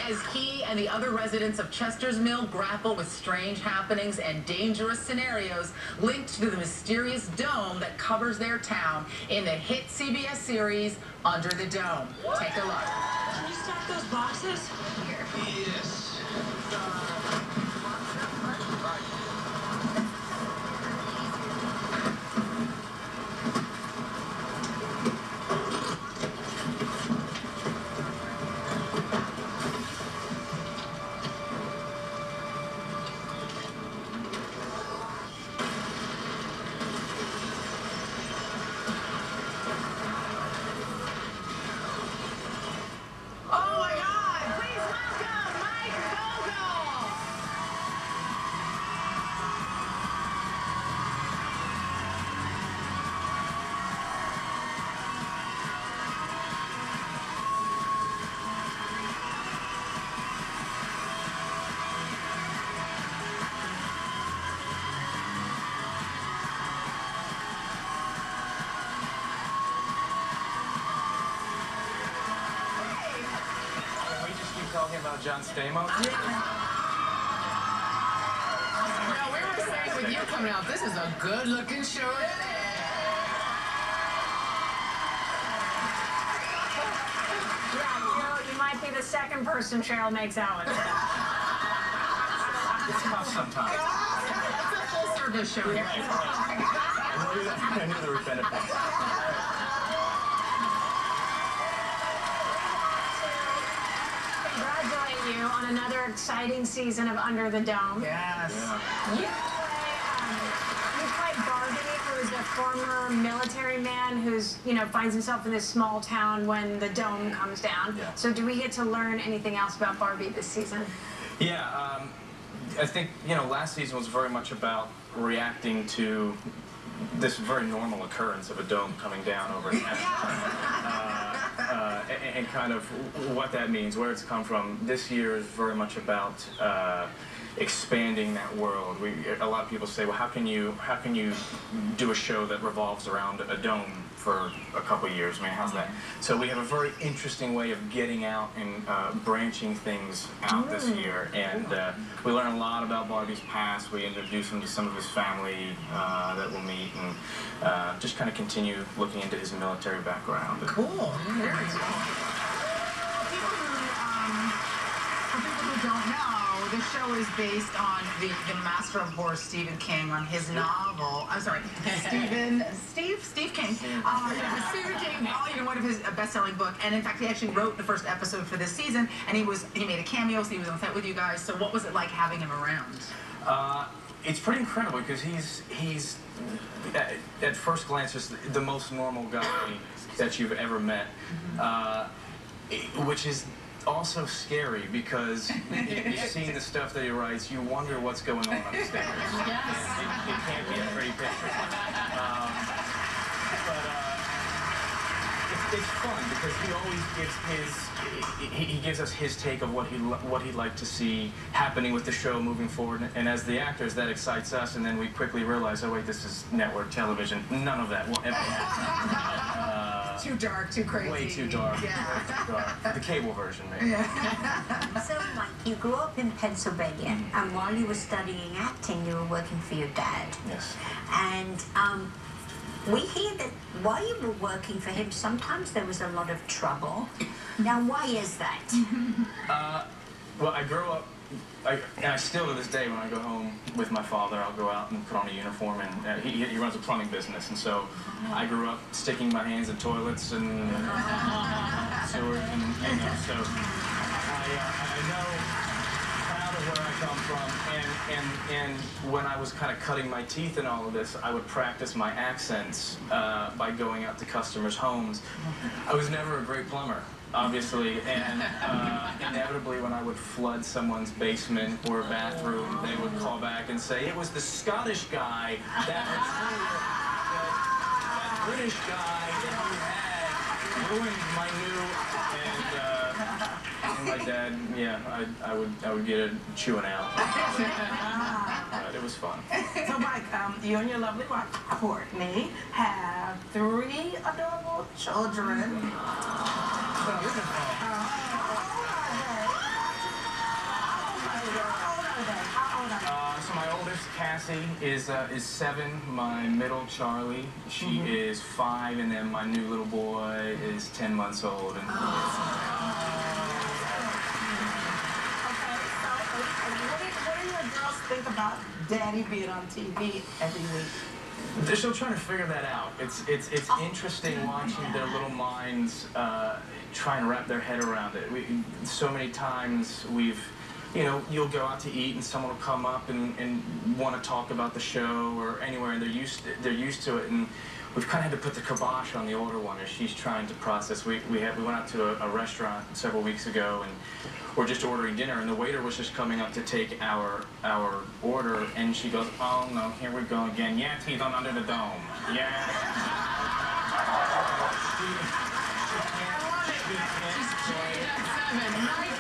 as he and the other residents of Chester's Mill grapple with strange happenings and dangerous scenarios linked to the mysterious dome that covers their town in the hit CBS series Under the Dome. Take a look. Can you stack those boxes? Here. Yes. Talking about John Stamos? No, we were saying with you coming out, this is a good-looking show. Yeah, you might be the second person Cheryl makes out with. It's tough sometimes. It's a full-service show here. I knew there were benefits. Congratulate you on another exciting season of Under the Dome. Yes. Yeah. You play Barbie, who is a former military man who's, finds himself in this small town when the dome comes down. Yeah. So do we get to learn anything else about Barbie this season? Yeah, I think, last season was very much about reacting to this very normal occurrence of a dome coming down over town. And kind of what that means, where it's come from. This year is very much about expanding that world. A lot of people say, well, how can you do a show that revolves around a dome for a couple of years? I mean, how's that? So we have a very interesting way of getting out and branching things out this year. And we learn a lot about Barbie's past. We introduce him to some of his family that we'll meet, and just kind of continue looking into his military background. Cool. Very cool. For people who don't know, this show is based on the master of horror Stephen King, on his novel. I'm sorry, Steve King. Stephen King, one of his best-selling book, and in fact, he actually wrote the first episode for this season, and he made a cameo, so he was on set with you guys. So what was it like having him around? It's pretty incredible because he's at first glance just the most normal guy that you've ever met, which is also scary because you've seen the stuff that he writes, you wonder what's going on upstairs. Yes. It can't be a pretty picture. It's fun because he always gives he gives us his take of what he'd like to see happening with the show moving forward, and as the actors that excites us, and then we quickly realize, oh wait, this is network television. None of that will ever happen. Too dark, too crazy. Way too dark. Yeah. Way too dark. The cable version, maybe. Yeah. So, Mike, you grew up in Pennsylvania, and while you were studying acting, you were working for your dad. Yes. And we hear that while you were working for him, sometimes there was a lot of trouble. Now, why is that? Well, I grew up, and I still to this day, when I go home with my father, I'll go out and put on a uniform, and he runs a plumbing business, and so I grew up sticking my hands in toilets and sewers, and so I know proud of where I come from, and when I was kind of cutting my teeth in all of this, I would practice my accents by going out to customers' homes. I was never a great plumber, obviously, and inevitably when I would flood someone's basement or bathroom, they would call back and say, it was the Scottish guy that British guy that you had ruined my new, and my dad, yeah, I would get it chewing out. But it was fun. So Mike, you and your lovely wife, Courtney, have 3 adorable children. How old are they? How old are they? So my oldest, Cassie, is 7. My middle, Charlie, she is 5, and then my new little boy is 10 months old. And Okay, so what do your girls think about Daddy being on TV every week? they're still trying to figure that out. It's interesting watching their little minds try and wrap their head around it. So many times you'll go out to eat and someone will come up and want to talk about the show or anywhere, and they're used to it, and we've kind of had to put the kibosh on the older one as she's trying to process. We went out to a restaurant several weeks ago, and we're just ordering dinner, and the waiter was just coming up to take our order, and she goes, "Oh no, here we go again. Yeah, teeth on under the dome. Yeah." She's cute at 7.